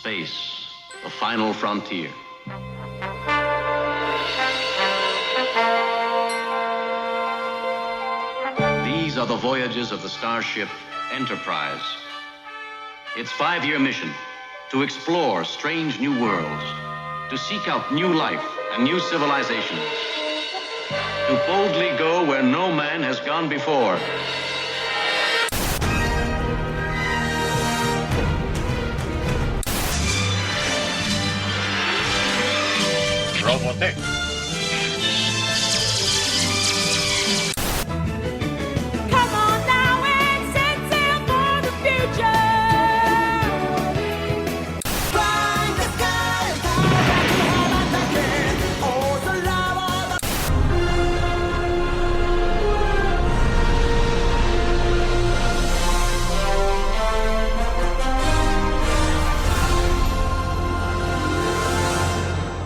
Space, the final frontier. These are the voyages of the starship Enterprise. Its 5-year mission: to explore strange new worlds, to seek out new life and new civilizations, to boldly go where no man has gone before. Robotech. Come on now and set sail for the future. Fly the sky, oh, the lava.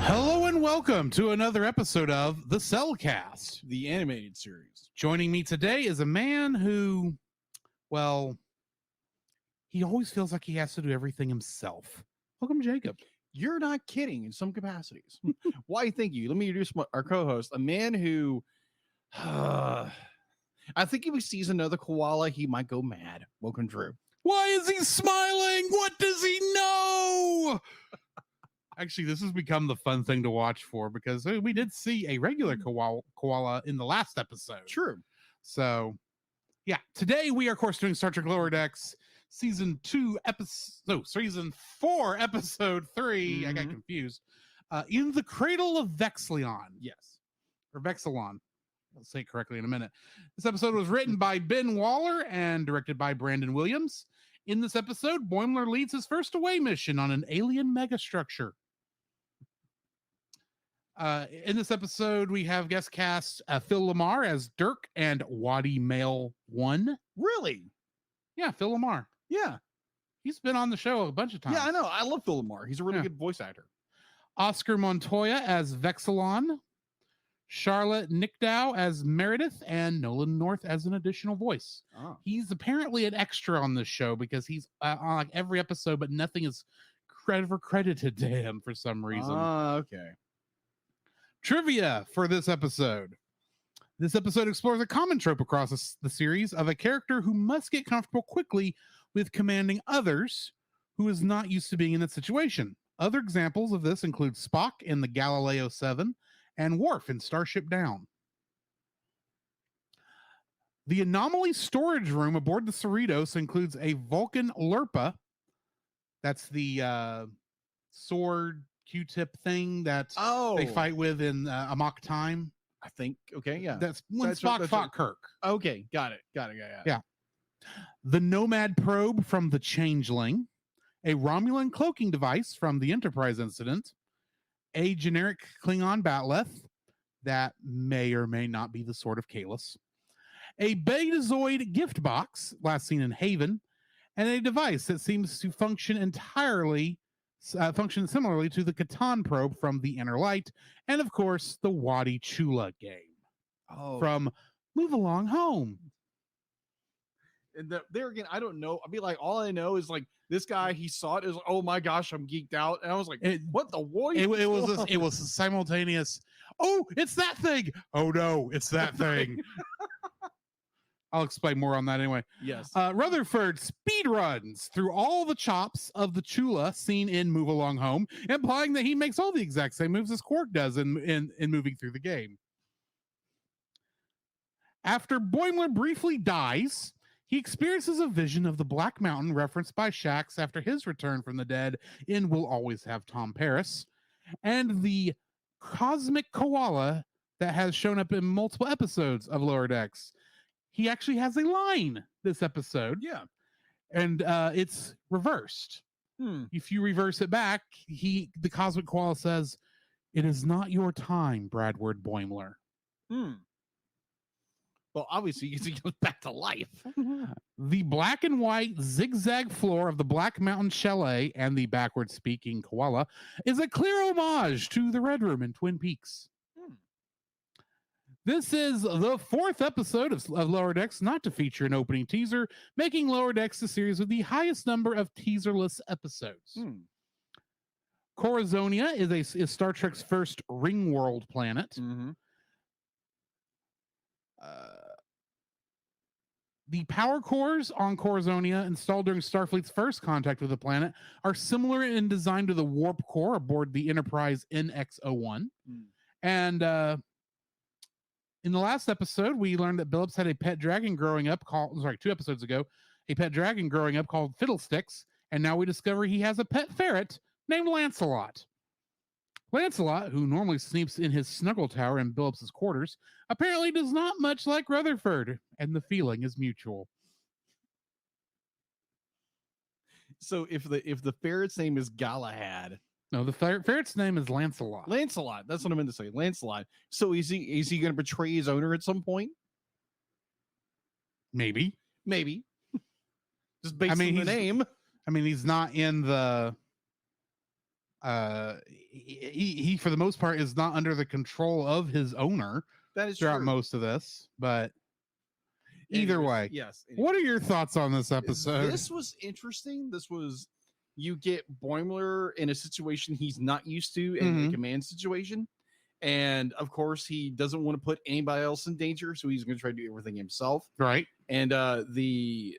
Hello and welcome to another episode of the Cellcast, the animated series. Joining me today is a man who, well, he always feels like he has to do everything himself. Welcome, Jacob. You're not kidding in some capacities. Why, thank you. Let me introduce our co-host, a man who, I think if he sees another koala, he might go mad. Welcome, Drew. Why is he smiling? What does he know? Actually, this has become the fun thing to watch for because we did see a regular koala in the last episode. True. So, yeah, today we are, of course, doing Star Trek Lower Decks season 4, episode 3. I got confused. In the Cradle of Vexilon. Yes. Or Vexilon. I'll say it correctly in a minute. This episode was written by Ben Waller and directed by Brandon Williams. In this episode, Boimler leads his first away mission on an alien megastructure. In this episode, we have guest cast Phil Lamar as Dirk and Waddy Mail 1. Really? Yeah, Phil Lamar. Yeah. He's been on the show a bunch of times. Yeah, I know. I love Phil Lamar. He's a really good voice actor. Oscar Montoya as Vexilon. Charlotte Nickdow as Meredith, and Nolan North as an additional voice. Oh. He's apparently an extra on this show because he's on like every episode, but nothing is ever credited to him for some reason. Okay. Trivia for this episode. This episode explores a common trope across the series of a character who must get comfortable quickly with commanding others who is not used to being in that situation. Other examples of this include Spock in the Galileo 7 and Worf in Starship Down. The anomaly storage room aboard the Cerritos includes a Vulcan Lurpa. That's the sword Q-tip thing that they fight with in Amok Time. I think. Okay, yeah. That's when Spock fought Kirk. Okay, got it. Yeah. The Nomad probe from the Changeling, a Romulan cloaking device from the Enterprise incident, a generic Klingon Batleth that may or may not be the sword of Kahless, a Betazoid gift box, last seen in Haven, and a device that seems to function similarly to the Catan probe from the Inner Light, and of course the Wadi Chula game from Move Along Home. And there again, I don't know. I mean, like, all I know is like this guy. He saw it. Is like, oh my gosh, I'm geeked out, and I was like, what the what? It was a simultaneous. Oh, it's that thing. Oh no, it's that thing. I'll explain more on that anyway. Yes. Rutherford speed runs through all the chops of the Chula seen in Move Along Home, implying that he makes all the exact same moves as Quark does in moving through the game. After Boimler briefly dies, he experiences a vision of the Black Mountain referenced by Shax after his return from the dead in We'll Always Have Tom Paris, and the cosmic koala that has shown up in multiple episodes of Lower Decks. He actually has a line this episode. Yeah. And it's reversed. If you reverse it back, the cosmic koala says, "It is not your time, Bradward Boimler." Well, obviously, he goes back to life. The black and white zigzag floor of the Black Mountain Chalet and the backward-speaking koala is a clear homage to the Red Room in Twin Peaks. This is the 4th episode of Lower Decks not to feature an opening teaser, making Lower Decks the series with the highest number of teaserless episodes. Corazonia is Star Trek's first ring world planet. Mm-hmm. The power cores on Corazonia, installed during Starfleet's first contact with the planet, are similar in design to the warp core aboard the Enterprise NX-01. And in the last episode, we learned that Billups had a pet dragon growing up called, 2 episodes ago, a pet dragon growing up called Fiddlesticks. And now we discover he has a pet ferret named Lancelot. Lancelot, who normally sleeps in his snuggle tower in Billups' quarters, apparently does not much like Rutherford, and the feeling is mutual. So if the ferret's name is Galahad, No, the ferret's name is Lancelot. Lancelot, that's what I meant to say, Lancelot. So is he going to betray his owner at some point? Maybe. Just based on the name. I mean, he's not in the. He for the most part is not under the control of his owner. That is throughout true. most of this, but either way, yes. What are your thoughts on this episode? This was interesting. You get Boimler in a situation he's not used to in a command situation, and of course he doesn't want to put anybody else in danger, so he's going to try to do everything himself. Right. And the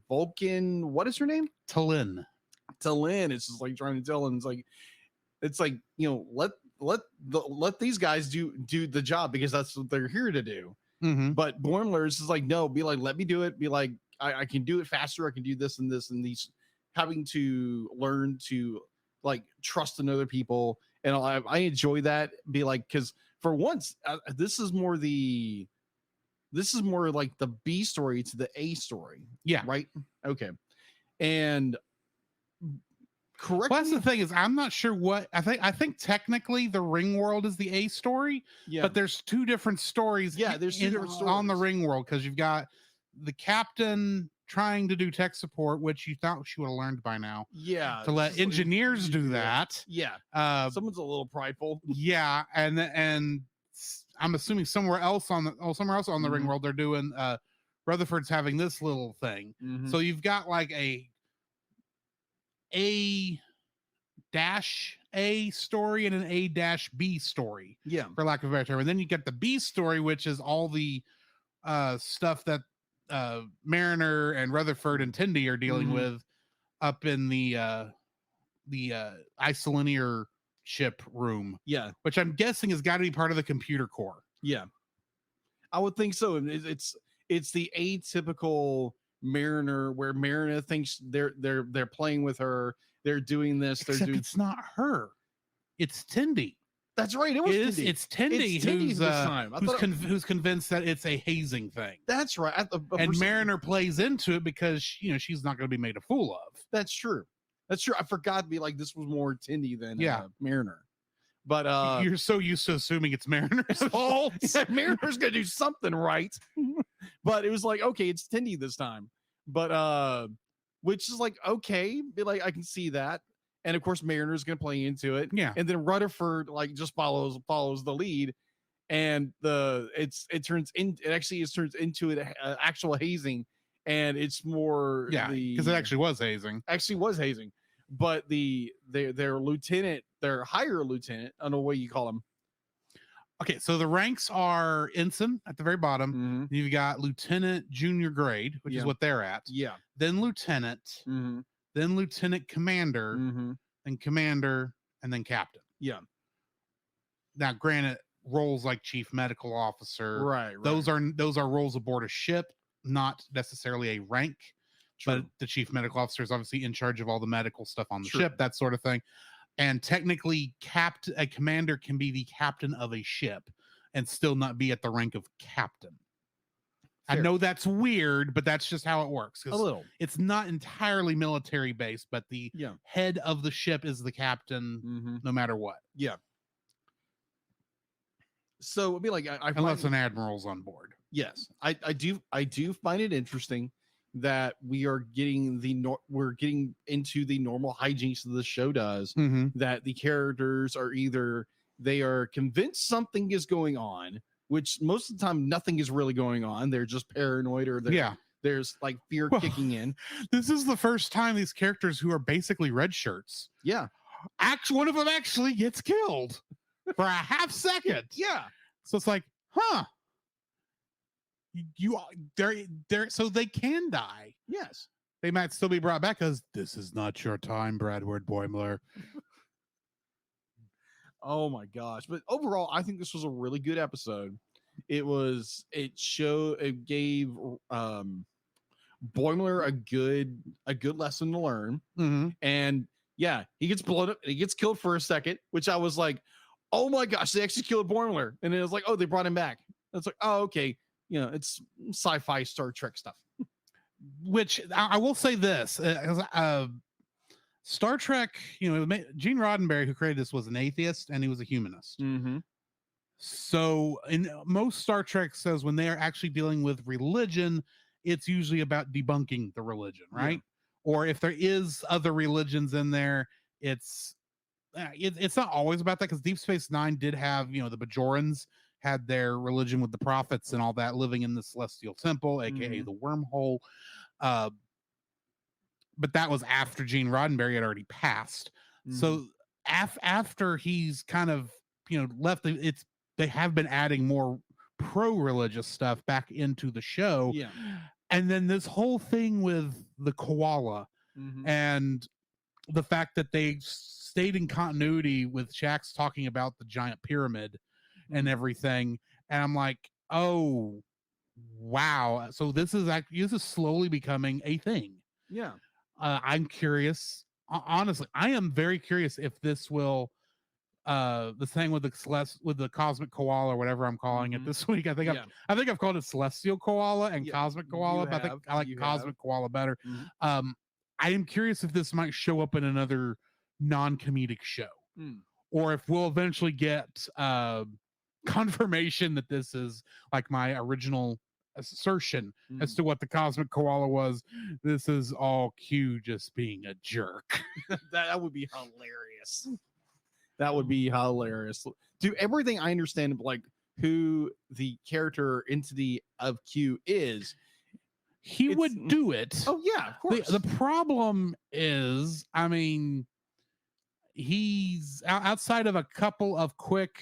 Vulcan, what is her name? T'Lyn. It's just like trying to tell him, it's like let these guys do the job because that's what they're here to do. But Boimler is just like, no, be like, let me do it. Be like, I can do it faster. I can do this and this and these, having to learn to like trust in other people. And I enjoy that. Be like, because for once, this is more like the B story to the A story. Yeah. Right. Okay. And correct. Well, that's the thing is, I'm not sure what I think technically the ring world is the A story, but there's 2 different stories. Yeah, there's 2 different stories on the ring world, because you've got the captain trying to do tech support, which you thought she would have learned by now. Yeah, to let engineers do that. Yeah, someone's a little prideful. Yeah, and I'm assuming somewhere else on the ring world they're doing. Rutherford's having this little thing, so you've got like a story and an A-B story, for lack of a better term. And then you get the B story, which is all the stuff that Mariner and Rutherford and Tendi are dealing with up in the isolinear ship room. Yeah, which I'm guessing has got to be part of the computer core. Yeah, I would think so. It's the atypical Mariner, where Mariner thinks they're playing with her, they're doing this, it's not her, it's Tendi. That's right, Tendi. It's Tendi who's convinced that it's a hazing thing. That's right. And Mariner plays into it because she's not going to be made a fool of. That's true. I forgot to be like, this was more Tendi than Mariner. But you're so used to assuming it's Mariner's fault. Mariner's gonna do something right. But it was like, okay, it's Tendi this time. But which is like, okay, be like, I can see that. And of course, Mariner's gonna play into it. Yeah. And then Rutherford like just follows the lead, and it turns into an actual hazing, and it's more because it actually was hazing. But their lieutenant, their higher lieutenant, I don't know what you call him. Okay, so the ranks are ensign at the very bottom. You've got lieutenant junior grade, which is what they're at. Yeah. Then lieutenant, then lieutenant commander, then commander, and then captain. Yeah. Now, granted, roles like chief medical officer, right. Those are roles aboard a ship, not necessarily a rank. True. But the chief medical officer is obviously in charge of all the medical stuff on the ship, that sort of thing. And technically, a commander can be the captain of a ship and still not be at the rank of captain. Fair. I know that's weird, but that's just how it works. A little. It's not entirely military based, but the head of the ship is the captain, no matter what. Yeah. So it'd be like, unless an admiral's on board. Yes, I do find it interesting that we're getting into the normal hijinks that the show does, that the characters are they are convinced something is going on, which most of the time nothing is really going on. They're just paranoid, or there's like fear kicking in. This is the first time these characters who are basically red shirts one of them actually gets killed for a half second. Yeah. So it's like, huh? They're so they can die. Yes. They might still be brought back because this is not your time, Bradward Boimler. Oh my gosh. But overall, I think this was a really good episode. It gave Boimler a good lesson to learn. Mm-hmm. And yeah, he gets blown up, he gets killed for a second, which I was like, oh my gosh, they actually killed Boimler. And it was like, oh, they brought him back. It's like, oh, okay. You know, it's sci-fi Star Trek stuff. Which I will say this, Star Trek, Gene Roddenberry, who created this, was an atheist and he was a humanist. Mm-hmm. So in most Star Trek says when they are actually dealing with religion, it's usually about debunking the religion, right? Yeah. Or if there is other religions in there, it's not always about that, because Deep Space Nine did have, the Bajorans had their religion with the prophets and all that, living in the Celestial Temple, aka the wormhole. But that was after Gene Roddenberry had already passed. So after he's kind of left, they have been adding more pro-religious stuff back into the show. Yeah. And then this whole thing with the koala and the fact that they stayed in continuity with Shaxs talking about the giant pyramid and everything. And I'm like, oh, wow. So this is slowly becoming a thing. Yeah. I'm curious. Honestly, I am very curious if this will the thing with the cosmic koala, or whatever I'm calling it this week. I think I've called it celestial koala and cosmic koala, but I like cosmic koala better. I am curious if this might show up in another non-comedic show, or if we'll eventually get confirmation that this is like my original assertion as to what the cosmic koala was. This is all Q just being a jerk. That would be hilarious. That would be hilarious. To everything I understand, like who the character entity of Q is, he would do it. Oh yeah, of course. The problem is, I mean, he's outside of a couple of quick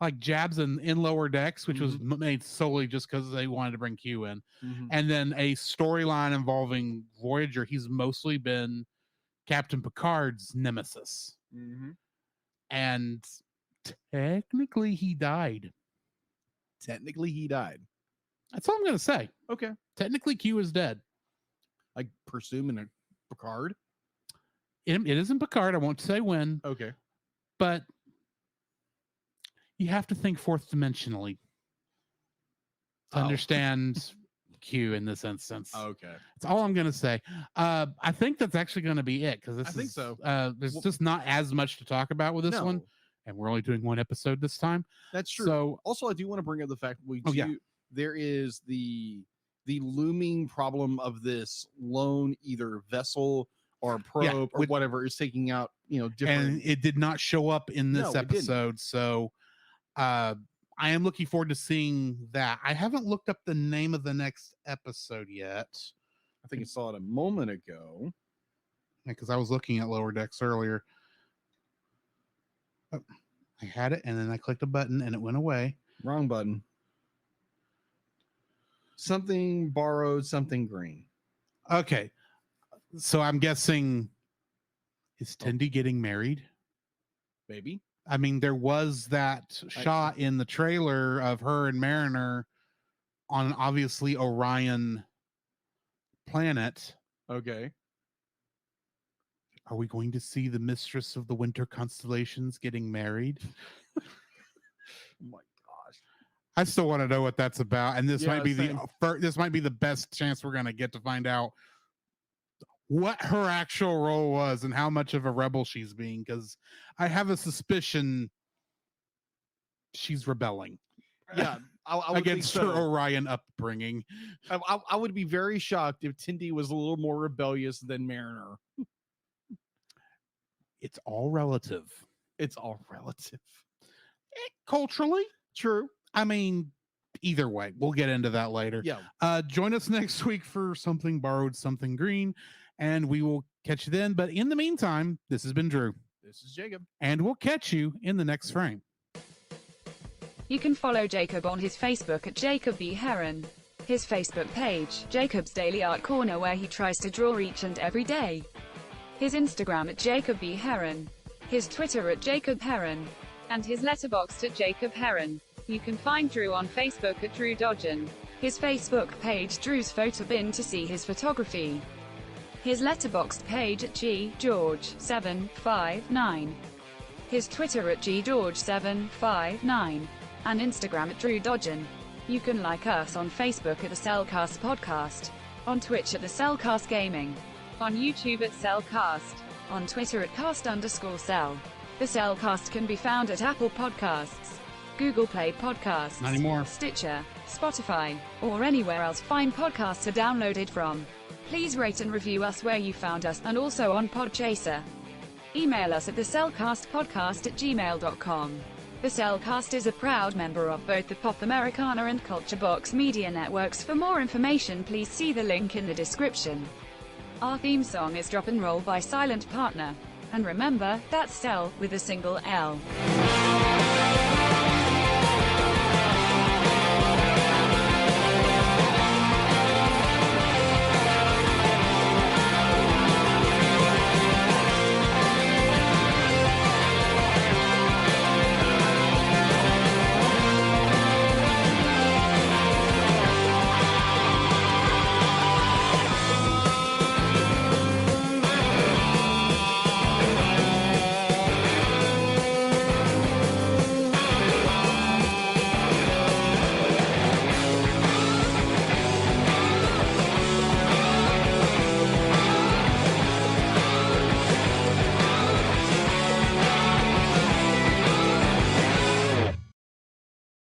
like jabs in lower decks, which was made solely just because they wanted to bring Q in, and then a storyline involving Voyager. He's mostly been Captain Picard's nemesis, and technically he died. That's all I'm gonna say. Okay. Technically, Q is dead. Like presuming a Picard. It isn't Picard. I won't say when. Okay. But you have to think fourth dimensionally to understand Q in this instance. Okay. That's all I'm going to say. I think that's actually going to be it, because I think so. There's just not as much to talk about with this one, and we're only doing one episode this time. That's true. So also, I do want to bring up the fact there is the looming problem of this lone either vessel or probe or whatever is taking out different. And it did not show up in this episode, so I am looking forward to seeing that. I haven't looked up the name of the next episode yet. I think I saw it a moment ago. Because I was looking at Lower Decks earlier. Oh, I had it, and then I clicked a button, and it went away. Wrong button. Something borrowed, something green. Okay. So I'm guessing, is Tendi getting married? Maybe. I mean, there was that shot in the trailer of her and Mariner on obviously Orion planet. Okay. Are we going to see the mistress of the winter constellations getting married? Oh my gosh. I still want to know what that's about. And this might be this might be the best chance we're going to get to find out what her actual role was and how much of a rebel she's being, because I have a suspicion she's rebelling. Yeah, I would against her Orion upbringing. I would be very shocked if Tendi was a little more rebellious than Mariner. It's all relative. Culturally, true. I mean, either way, we'll get into that later. Yeah. Join us next week for Something Borrowed, Something Green, and we will catch you then. But in the meantime, this has been Drew. This is Jacob. And we'll catch you in the next frame. You can follow Jacob on his Facebook at Jacob B. Heron. His Facebook page, Jacob's Daily Art Corner, where he tries to draw each and every day. His Instagram at Jacob B. Heron. His Twitter at Jacob Heron. And his Letterboxd at Jacob Heron. You can find Drew on Facebook at Drew Dodgen. His Facebook page, Drew's Photo Bin, to see his photography. His Letterboxd page at GGeorge759. His Twitter at GGeorge759. And Instagram at Drew Dodgen. You can like us on Facebook at the Cellcast Podcast. On Twitch at the Cellcast Gaming. On YouTube at Cellcast. On Twitter at cast_cell. The Cellcast can be found at Apple Podcasts, Google Play Podcasts, Not anymore. Stitcher, Spotify, or anywhere else fine podcasts are downloaded from. Please rate and review us where you found us, and also on Podchaser. Email us at thecellcastpodcast@gmail.com. The Cellcast is a proud member of both the Pop Americana and Culture Box media networks. For more information, please see the link in the description. Our theme song is Drop and Roll by Silent Partner. And remember, that's Cell with a single L.